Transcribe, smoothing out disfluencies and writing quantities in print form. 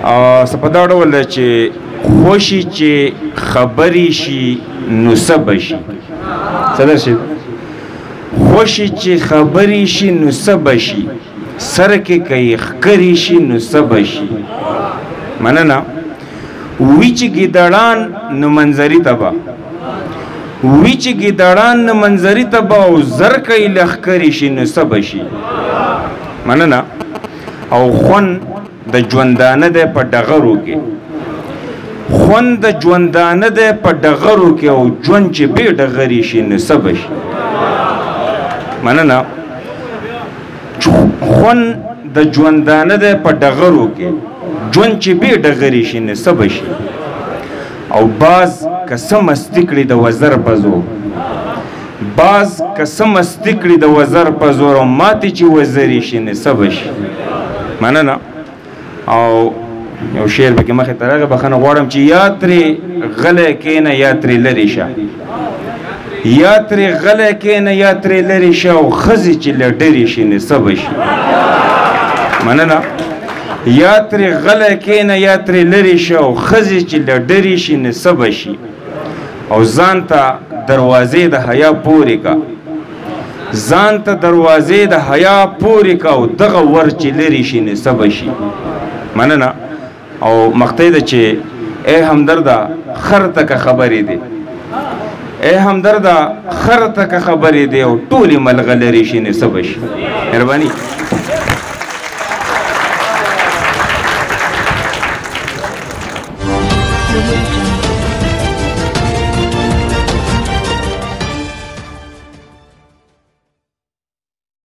څه په دا ډول ده چې خوشي چې خبرې شي نو څه به شي څه درشي خوشي چې خبرې شي نو څه به شي سر کې که ښکرې شي نو څه به شي مننه وی چې ګیدړان نو منظري ته به وی چې ګیدړان نو منظري ته به او زر که یې لښکرې شي نو څه به شي مننه او خوند د ژوندانه دی په ډغرو کې خوند د ژوندانه دی په ډغرو کې او ژوند چې بې ډغرې شي نو څه به شي مننه خوند د ژوندانه دی په ډغرو کې ژوند چې بې ډغرې شي نو څه به شي او باز که څه مستي کړي د وزر په زور باز که څه مستي کړي د وزر په زور او ماتې چې وزرې شي نو څه به شي مننه او یو شعر پکې مخې ته راغی بخښنه غواړم چې یا ترې غلی کښېنه یا ترې لرې شه یا ترې غلی کښېنه یا ترې لرې شه او ښځې چې له ډرې شي نو څه به شي مننه یا ترې غلی کښېنه یا ترې لرې شه او ښځې چې له ډرې شي نو څه به شي او ځان ته دروازې د حیا پورې کا ځان ته دروازې د حیا پورې کا او دغه ور چې لرې شي نو څه به شي مننه او مقطع ده چې ای همدرده خر ته که خبرې دی ای همدرده خر ته که خبرې دی او ټولې ملغلرې شي نو څه به شي مهرباني